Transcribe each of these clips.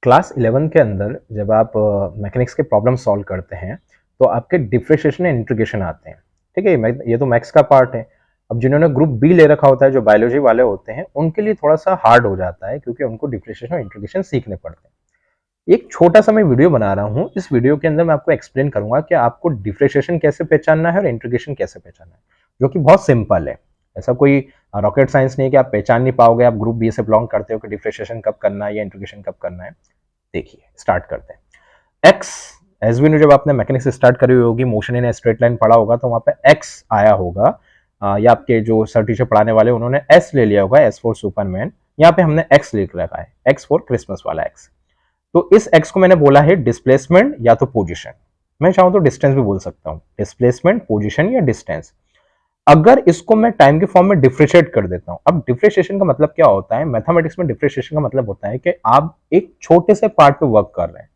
Class 11 के अंदर जब आप मैकेनिक्स के प्रॉब्लम सॉल्व करते हैं तो आपके डिफरेंशिएशन एंड इंटीग्रेशन आते हैं। ठीक है, ये तो मैथ्स का पार्ट है। अब जिन्होंने ग्रुप बी ले रखा होता है, जो बायोलॉजी वाले होते हैं, उनके लिए थोड़ा सा हार्ड हो जाता है क्योंकि उनको डिफरेंशिएशन और इंटीग्रेशन सीखने पड़ते हैं। एक छोटा सा मैं वीडियो बना रहा हूँ। इस वीडियो के अंदर मैं आपको एक्सप्लेन करूंगा कि आपको डिफरेंशिएशन कैसे पहचानना है और इंटीग्रेशन कैसे पहचानना है, जो कि बहुत सिंपल है। ऐसा कोई रॉकेट साइंस नहीं है कि आप पहचान नहीं पाओगे। आप ग्रुप बी से बिलोंग करते हो कि डिफरेंशिएशन कब करना है या इंटीग्रेशन कब करना है। देखिए, स्टार्ट करते हैं। एक्स, एज वी नो, जब आपने मैकेनिक्स स्टार्ट करी होगी, मोशन इन स्ट्रेट लाइन पढ़ा होगा, तो वहां पे एक्स आया होगा। या आपके जो सर टीचर पढ़ाने वाले उन्होंने एस ले लिया होगा, एस फॉर सुपरमैन। यहाँ पे हमने एक्स लिख रखा है, एक्स फॉर क्रिसमस वाला एक्स। तो इस एक्स को मैंने बोला है डिस्प्लेसमेंट या तो पोजिशन। मैं चाहूं तो डिस्टेंस भी बोल सकता हूं, डिस्प्लेसमेंट, पोजिशन या डिस्टेंस। अगर इसको मैं टाइम के फॉर्म में डिफरेंशिएट कर देता हूं, अब डिफरेंशिएशन का मतलब क्या होता है? मैथमेटिक्स में डिफरेंशिएशन का मतलब होता है कि आप एक छोटे से पार्ट पे वर्क कर रहे हैं।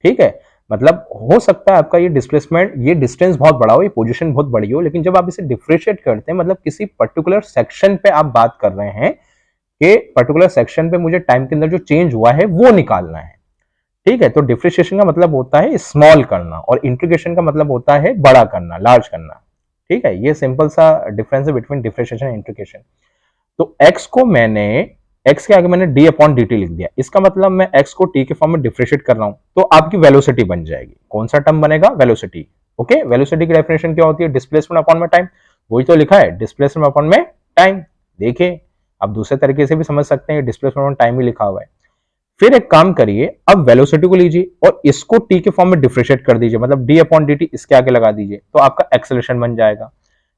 ठीक है, मतलब हो सकता है आपका ये डिस्प्लेसमेंट, ये डिस्टेंस बहुत बड़ा हो, ये पोजीशन बहुत बड़ी हो, लेकिन जब आप इसे डिफरेंशिएट करते हैं, मतलब किसी पर्टिकुलर सेक्शन पे आप बात कर रहे हैं कि पर्टिकुलर सेक्शन पे मुझे टाइम के अंदर जो चेंज हुआ है वो निकालना है। ठीक है, तो डिफरेंशिएशन का मतलब होता है स्मॉल करना और इंटीग्रेशन का मतलब होता है बड़ा करना, लार्ज करना। ठीक है, ये सिंपल सा डिफरेंस है बिटवीन डिफरेंशिएशन एंड इंटीग्रेशन। तो x को मैंने, x के आगे मैंने d अपॉन dt लिख दिया। इसका मतलब मैं x को t के फॉर्म में डिफरेंशिएट कर रहा हूं, तो आपकी वेलोसिटी बन जाएगी। कौन सा टर्म बनेगा? वेलोसिटी। ओके, वेलोसिटी की डेफिनेशन क्या होती है? डिस्प्लेसमेंट अपॉन में टाइम। वही तो लिखा है, डिस्प्लेसमेंट अपॉन में टाइम। देखिए, आप दूसरे तरीके से भी समझ सकते हैं, डिस्प्लेसमेंट अपॉन टाइम ही लिखा हुआ है। फिर एक काम करिए, अब वेलोसिटी को लीजिए और इसको t के फॉर्म में डिफरेंशिएट कर दीजिए, मतलब d अपॉन dt इसके आगे लगा दीजिए, तो आपका एक्सेलरेशन बन जाएगा।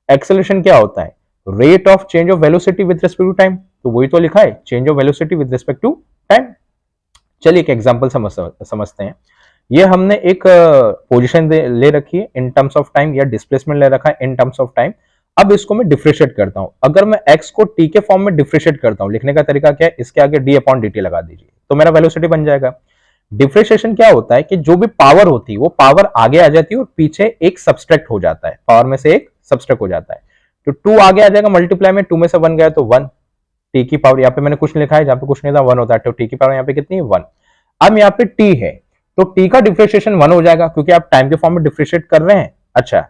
एक्सेलरेशन क्या होता है? Rate of change of velocity with respect to time. तो वही तो लिखा है, change of velocity with respect to time. चलिए एक एग्जांपल समझते हैं। ये हमने एक पोजीशन ले रखी है इन टर्म्स ऑफ टाइम, या डिस्प्लेसमेंट ले रखा है इन टर्म्स ऑफ टाइम। अब इसको मैं डिफरेंशिएट करता हूं। अगर मैं x को t के फॉर्म में डिफरेंशिएट करता हूं, लिखने का तरीका क्या है? इसके आगे d अपॉन dt लगा दीजिए, तो मेरा वेलोसिटी बन जाएगा। डिफरेंशिएशन क्या होता है कि जो भी पावर होती है वो पावर आगे आ जाती है और पीछे एक सब्सट्रैक्ट हो जाता है, पावर में से एक सब्सट्रैक्ट हो जाता है। तो 2 आगे आ जाएगा मल्टीप्लाई में, 2 में से 1 गया तो 1। टी की पावर, यहाँ पे मैंने कुछ नहीं लिखा है, जहां पे कुछ नहीं था 1 होता है, तो टी की पावर यहाँ पे कितनी है? 1। अब यहाँ पे टी है तो टी का डिफरेंशिएशन 1 हो जाएगा, क्योंकि आप टाइम के फॉर्म में डिफरेंशिएट कर रहे हैं। अच्छा,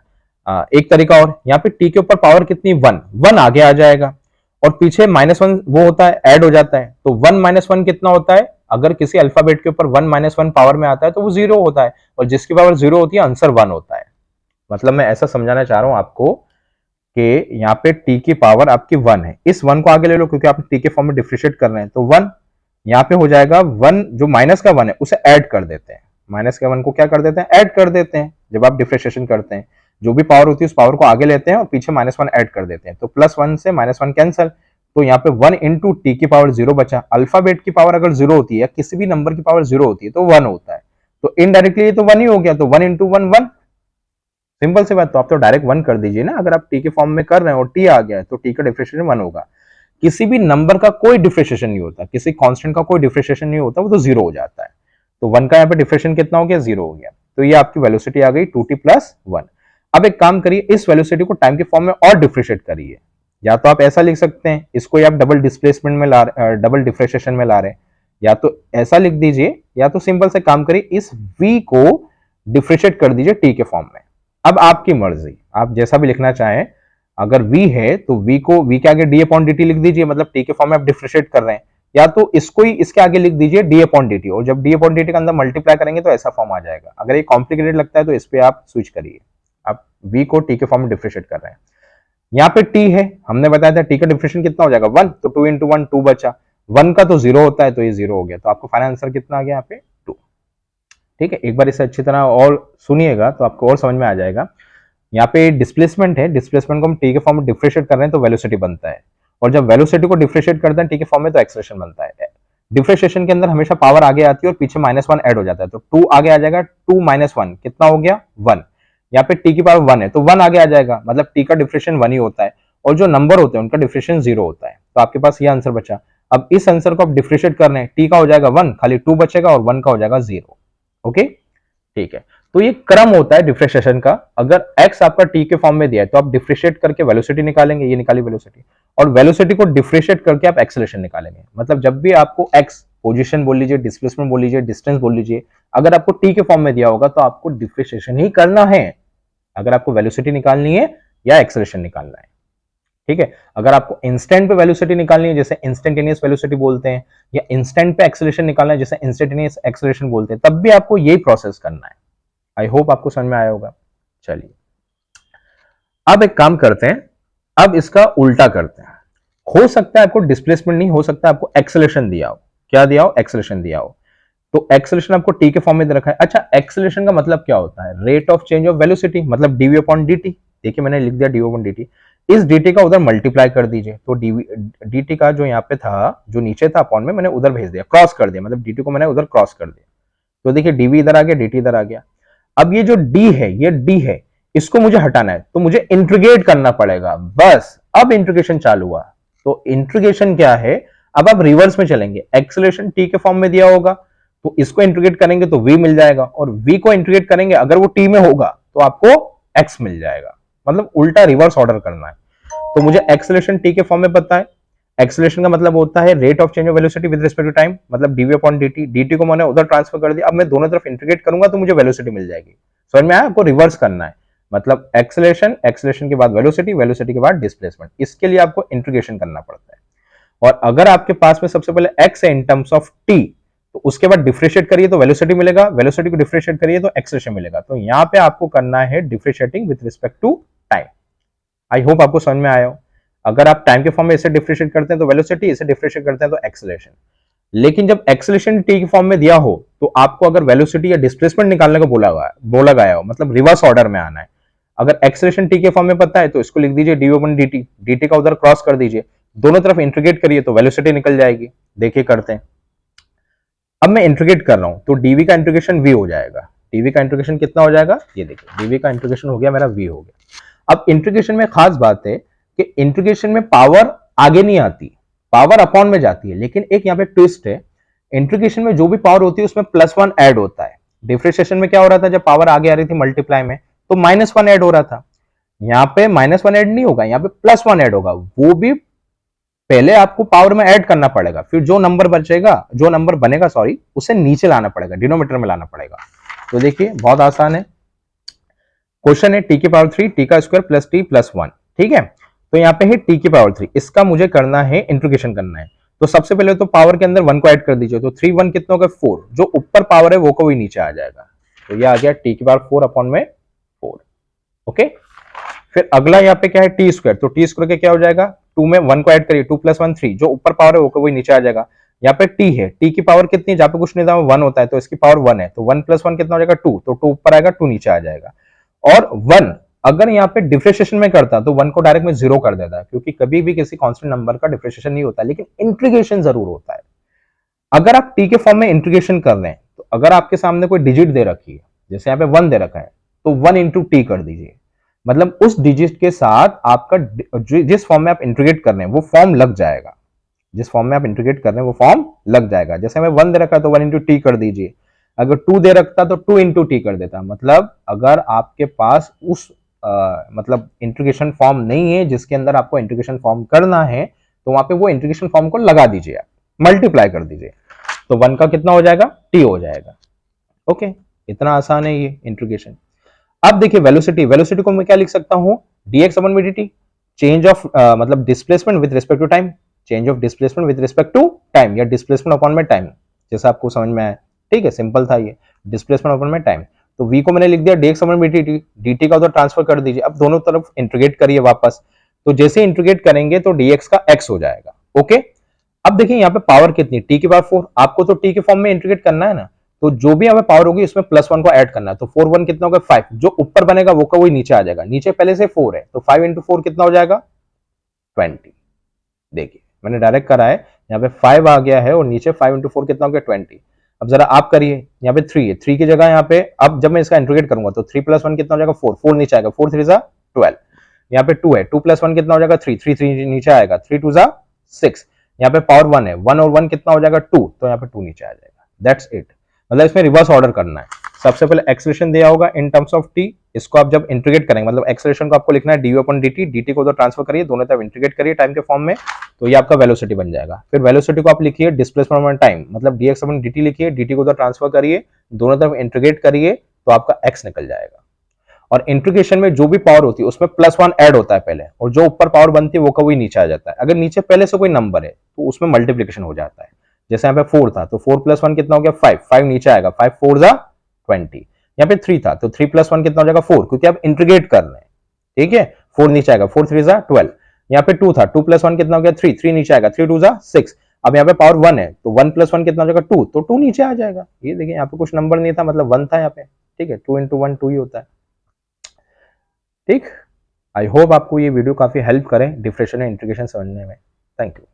एक तरीका और, यहाँ पे टी के ऊपर पावर कितनी? 1, 1 आगे आ जाएगा और पीछे -1 वो होता है, ऐड हो जाता है। तो 1 -1 कितना होता है? अगर किसी अल्फाबेट के ऊपर 1 -1 पावर में आता है तो वो 0 होता है, और जिसकी पावर 0 होती है आंसर 1 होता है। मतलब मैं ऐसा समझाना चाह रहा हूं आपको कि यहाँ पे t की पावर आपकी 1 है, इस 1 को आगे ले लो क्योंकि आप t के फॉर्म में डिफरेंशिएट कर रहे हैं, तो 1 यहाँ पे हो जाएगा। 1 जो माइनस का 1 है उसे ऐड कर देते हैं, माइनस के 1 को क्या कर देते हैं? ऐड कर देते हैं। जब आप डिफरेंशिएशन करते हैं, जो भी पावर होती है उस पावर को आगे लेते हैं और पीछे -1 ऐड कर देते हैं, तो +1 से -1 कैंसल, तो यहाँ पे 1 इंटू टी की पावर 0 बचा। अल्फाबेट की पावर अगर 0 होती है या किसी भी नंबर की पावर 0 होती है तो 1 होता है, तो इनडायरेक्टली ये तो 1 ही हो गया, तो 1 इंटू 1 1। सिंपल सी बात, तो आप तो डायरेक्ट 1 कर दीजिए ना। अगर आप टी के फॉर्म में कर रहे हैं और टी आ गया है तो टी का डिफरेंशिएशन 1 होगा। किसी भी नंबर का कोई डिफरेंशिएशन नहीं होता, किसी कांस्टेंट का कोई डिफरेंशिएशन नहीं होता, वो तो 0 हो जाता है। तो 1 का यहाँ पे डिफरेंशिएशन कितना हो गया? 0 हो गया। तो ये आपकी वेलोसिटी आ गई 2t + 1। अब एक काम करिए, इस वेलोसिटी को टाइम के फॉर्म में और डिफरेंशिएट करिए। या तो आप ऐसा लिख सकते हैं, इसको आप डबल डिस्प्लेसमेंट में डबल डिफरेंशिएशन में ला रहे हैं, या तो ऐसा लिख दीजिए, या तो सिंपल से काम करिए, इस v को डिफरेंशिएट कर दीजिए t के फॉर्म में। अब आपकी मर्जी, आप जैसा भी लिखना चाहें। अगर v है तो v को v के आगे d अपॉन dt लिख दीजिए, मतलब t के फॉर्म में आप डिफरेंशिएट कर रहे हैं, या तो इसको ही इसके आगे लिख दीजिए d अपॉन dt, और जब d अपॉन dt का अंदर मल्टीप्लाई करेंगे तो ऐसा फॉर्म आ जाएगा। अगर ये कॉम्प्लिकेटेड लगता है तो इस पे आप स्विच करिए, आप v को t के फॉर्म में डिफरेंशिएट कर रहे हैं। यहाँ पे t है, हमने बताया था t का डिफरेंशिएशन कितना हो जाएगा? 1, तो 2 इंटू 1 2 बचा, 1 का तो 0 होता है, तो ये 0 हो गया, तो आपको फाइनल आंसर कितना आ गया यहाँ पे? 2। ठीक है, एक बार इसे अच्छी तरह और सुनिएगा तो आपको और समझ में आ जाएगा। यहाँ पे डिस्प्लेसमेंट है, डिस्प्लेसमेंट को हम टी के फॉर्म में डिफरेंशिएट कर रहे हैं तो वेलोसिटी बनता है, और जब वेलोसिटी को डिफरेंशिएट करते हैं टी के फॉर्म में तो एक्सेलरेशन बनता है। डिफरेंशिएशन के अंदर हमेशा पावर आगे आती है और पीछे -1 ऐड हो जाता है, तो 2 आगे आ जाएगा, 2 - 1 कितना हो गया? 1। यहाँ पे टी की पावर 1 है तो 1 आगे आ जाएगा, मतलब टी का डिफरेंशिएशन 1 ही होता है, और जो नंबर होते हैं उनका डिफरेंशिएशन 0 होता है, तो आपके पास ये आंसर बचा। अब इस आंसर को आप डिफरेंशिएट कर रहे हैं, टी का हो जाएगा 1, खाली 2 बचेगा और 1 का हो जाएगा 0। ओके, ठीक है। तो ये क्रम होता है डिफ्रेशिएशन का। अगर x आपका t के फॉर्म में दिया है तो आप डिफ्रेशिएट करके वेलोसिटी निकालेंगे, ये निकाली वेलोसिटी, और वेलोसिटी को डिफ्रेशिएट करके आप एक्सेलरेशन निकालेंगे। मतलब जब भी आपको x पोजीशन बोल लीजिए, डिस्प्लेसमेंट बोल लीजिए, डिस्टेंस बोल लीजिए, अगर आपको t के फॉर्म में दिया होगा तो आपको डिफ्रेशिएशन ही करना है, अगर आपको वेलोसिटी निकालनी है या एक्सेलरेशन निकालना है। ठीक है, अगर आपको इंस्टेंट पे वेलोसिटी निकालनी है जैसे इंस्टेंटेनियस वेलोसिटी बोलते हैं, या इंस्टेंट पे एक्सेलरेशन निकालना है जैसे इंस्टेंटेनियस एक्सेलरेशन बोलते हैं, तब भी आपको यही प्रोसेस करना है। आई होप आपको समझ में आया होगा। चलिए अब एक काम करते हैं, अब इसका उल्टा करते हैं। हो सकता है आपको डिस्प्लेसमेंट नहीं, हो सकता है आपको एक्सेलरेशन दिया हो। क्या दिया हो? एक्सेलरेशन दिया हो। तो एक्सेलरेशन आपको टी के फॉर्म में दे रखा है। अच्छा, एक्सेलरेशन का मतलब क्या होता है? Rate of change of velocity, मतलब डीवी अपॉन डी टी। देखिए मैंने लिख दिया डी अपॉन डी टी, इस dt का उधर मल्टीप्लाई कर दीजिए। तो dt का जो यहाँ पे था, जो नीचे था अपॉन में, मैंने उधर भेज दिया, क्रॉस कर दिया, मतलब dt को मैंने उधर क्रॉस कर दिया। तो देखिए dv इधर आ गया, dt इधर आ गया। अब ये जो d है, ये d है, इसको मुझे हटाना है, तो मुझे इंटीग्रेट करना पड़ेगा। बस अब इंटीग्रेशन चालू हुआ। तो इंटीग्रेशन क्या है? अब आप रिवर्स में चलेंगे। एक्सेलरेशन t के फॉर्म में दिया होगा, तो इसको इंटीग्रेट करेंगे तो v मिल जाएगा, और v को इंटीग्रेट करेंगे अगर वो t में होगा तो आपको x मिल जाएगा। मतलब उल्टा रिवर्स ऑर्डर करना है। तो मुझे एक्सेलरेशन t के फॉर्म में पता है। एक्सेलरेशन का मतलब होता है rate of change of velocity with respect to time, मतलब dv अपॉन dt। dt को मैंने उधर ट्रांसफर कर दिया, अब मैं दोनों तरफ इंटीग्रेट करूंगा तो मुझे वेलोसिटी मिल जाएगी। समझ में आया? आपको रिवर्स करना है, मतलब एक्सेलरेशन, एक्सेलरेशन के बाद वेलोसिटी, वेलोसिटी के बाद डिस्प्लेसमेंट। इसके लिए आपको इंटीग्रेशन करना पड़ता है। और अगर आपके पास में सबसे पहले x है इन टर्म्स ऑफ t, तो उसके बाद डिफरेंशिएट करिए तो वेलोसिटी मिलेगा, वेलोसिटी को डिफरेंशिएट करिए तो एक्सेलरेशन मिलेगा। तो यहाँ पे आपको करना है differentiating with respect to time. I hope आपको समझ में आया हो। अगर आप टाइम के फॉर्म में इसे डिफरेंशिएट करते हैं तो वेलोसिटी, इसे डिफरेंशिएट करते हैं तो एक्सेलरेशन। लेकिन जब एक्सेलरेशन टी के फॉर्म में दिया हो तो आपको अगर वेलोसिटी या डिस्प्लेसमेंट निकालने को बोला गया हो, मतलब रिवर्स ऑर्डर में आना है। अगर एक्सेलरेशन टी के फॉर्म में पता है तो इसको लिख दीजिए D oven D T, D T का उधर क्रॉस कर दीजिए, दोनों तरफ इंटीग्रेट करिए तो वेलोसिटी निकल जाएगी। देखिए करते हैं। अब मैं इंटीग्रेट कर रहा हूं तो डीवी का इंटीग्रेशन वी हो जाएगा। डीवी का इंटीग्रेशन कितना हो जाएगा? ये देखिए डीवी का इंटीग्रेशन हो गया मेरा वी हो गया। अब इंटीग्रेशन में खास बात है कि इंटीग्रेशन में पावर आगे नहीं आती, पावर अपॉन में जाती है। लेकिन एक यहाँ पे ट्विस्ट है, इंटीग्रेशन में जो भी पावर होती है उसमें +1 ऐड होता है। डिफरेंशिएशन में क्या हो रहा था? जब पावर आगे आ रही थी मल्टीप्लाई में तो -1 ऐड हो रहा था। यहाँ पे -1 ऐड नहीं होगा, यहाँ पे +1 ऐड होगा। वो भी पहले आपको पावर में ऐड करना पड़ेगा, फिर जो नंबर बचेगा, जो नंबर बनेगा सॉरी, उसे नीचे लाना पड़ेगा, डिनोमिनेटर में लाना पड़ेगा। तो देखिए बहुत आसान है। क्वेश्चन है टी की पावर 3 टी का स्क्वायर प्लस टी प्लस 1। ठीक है, तो यहाँ पे है टी की पावर 3, इसका मुझे करना है इंटीग्रेशन करना है। तो सबसे पहले तो पावर के अंदर 1 को ऐड कर दीजिए, तो 3 1 कितना होगा? 4। जो ऊपर पावर है वो को भी नीचे आ जाएगा, तो ये आ गया टी की पावर 4 अपॉन में 4। ओके, फिर अगला यहाँ पे क्या है? T square. तो टी स्क्वायर के क्या हो जाएगा? 2 में 1 को ऐड करिए, 2 + 1 3। जो ऊपर पावर है वो को भी नीचे आ जाएगा। यहाँ पे टी है, टी की पावर कितनी? जहाँ पे कुछ नहीं था 1 होता है, तो इसकी पावर 1 है, तो 1 + 1 कितना हो जाएगा? 2। तो 2 ऊपर आएगा, 2 नीचे आ जाएगा। और 1 अगर यहाँ पे डिफरेंशिएशन में करता तो 1 को डायरेक्ट में 0 कर देता, क्योंकि कभी भी किसी कांस्टेंट नंबर का डिफरेंशिएशन नहीं होता, लेकिन इंटीग्रेशन जरूर होता है। अगर आप टी के फॉर्म में इंटीग्रेशन कर रहे हैं तो अगर आपके सामने कोई डिजिट दे रखी है, जैसे यहाँ पे 1 दे रखा है, तो 1 × टी कर दीजिए। मतलब उस डिजिट के साथ आपका जिस फॉर्म में आप इंटीग्रेट कर रहे हैं वो फॉर्म लग जाएगा। जिस फॉर्म में आप इंटीग्रेट कर रहे हैं वो फॉर्म लग जाएगा। जैसे हमें 1 दे रखा है तो 1 × टी कर दीजिए। अगर 2 दे रखता तो 2 × टी कर देता। मतलब अगर आपके पास उस मतलब इंटीग्रेशन फॉर्म नहीं है जिसके अंदर आपको इंटीग्रेशन फॉर्म करना है, तो वहां पे वो इंटीग्रेशन फॉर्म को लगा दीजिए, आप मल्टीप्लाई कर दीजिए, तो 1 का कितना हो जाएगा? टी हो जाएगा। ओके, इतना आसान है ये इंटीग्रेशन। अब देखिए वेलोसिटी, वेलोसिटी को मैं क्या लिख सकता हूं? dx upon dt, change of मतलब displacement with respect to time, change of displacement with respect to time, या डिस्प्लेसमेंट अपॉन में टाइम, जैसा आपको समझ में आया। ठीक है, सिंपल था ये, डिस्प्लेसमेंट अपॉन में टाइम। तो v को मैंने लिख दिया dx अपॉन dt, dt का उधर ट्रांसफर कर दीजिए। अब दोनों तरफ इंटीग्रेट करिए वापस, तो जैसे इंटीग्रेट करेंगे तो dx का x हो जाएगा। ओके, अब देखिए यहाँ पे पावर कितनी? t की पावर 4। आपको तो t के फॉर्म में इंटीग्रेट करना है ना, तो जो भी हमें पावर होगी उसमें +1 को ऐड करना है। तो 4 1 कितना होगा? 5। जो ऊपर बनेगा वो का वही नीचे आ जाएगा। नीचे पहले से 4 है, तो 5 × 4 कितना हो जाएगा? 20। देखिए मैंने डायरेक्ट करा है, यहाँ पे 5 आ गया है और नीचे 5 × 4 कितना हो गया? 20। अब जरा आप करिए, यहाँ पे 3 है, 3 की जगह यहाँ पे अब जब मैं इसका इंटीग्रेट करूंगा तो 3 + 1 कितना हो जाएगा? 4। 4 नीचे आएगा, 4 3 = 12। यहाँ पे 2 है, 2 + 1 कितना हो जाएगा? 3। 3 3 नीचे आएगा, 3 2 = 6। यहाँ पे पावर 1 है, 1 और 1 कितना हो जाएगा? 2, तो यहाँ पे 2 नीचे आ जाएगा। That's it. मतलब इसमें रिवर्स ऑर्डर करना है। सबसे पहले एक्सलेशन दिया होगा इन टर्म्स ऑफ टी, इसको आप जब इंटीग्रेट करेंगे, मतलब एक्सलेशन को आपको लिखना है डी अपन डी टी, डी टी को तो ट्रांसफर करिए, दोनों तरफ इंटीग्रेट करिए टाइम के फॉर्म में, तो ये आपका वेलोसिटी बन जाएगा। फिर वेलोसिटी को आप लिखिए डिस्प्लेसमेंट ऑन टाइम, मतलब D x upon D T लिखिए, डी टी को तो ट्रांसफर करिए, दोनों तरफ इंटीग्रेट करिए, तो आपका एक्स निकल जाएगा। और इंटीग्रेशन में जो भी पावर होती है उसमें +1 ऐड होता है पहले, और जो ऊपर पावर बनती है वो कभी नीचे आ जाता है। अगर नीचे पहले से कोई नंबर है तो उसमें मल्टीप्लीकेशन हो जाता है। जैसे यहाँ पे 4 था तो 4 + 1 कितना हो गया 5, 5 नीचे आएगा, 5 4 जा 20। यहाँ पे 3 था तो 3 + 1 कितना हो जाएगा 4, क्योंकि आप इंटीग्रेट कर रहे हैं, ठीक है। 4 नीचे आएगा, 4 3 जा 12। यहाँ पे 2 था, 2 + 1 कितना हो गया 3, 3 नीचे आएगा, 3 2 जा 6। अब यहाँ पे पावर 1 है तो 1 + 1 कितना हो जाएगा 2, तो 2 नीचे आ जाएगा। ये देखिए यहाँ पे कुछ नंबर नहीं था, मतलब 1 था यहाँ पे, ठीक है। 2 × 1 2 ही होता है, ठीक। आई होप आपको ये वीडियो काफी हेल्प करें डिफरेंशियल इंटीग्रेशन समझने में। Thank you.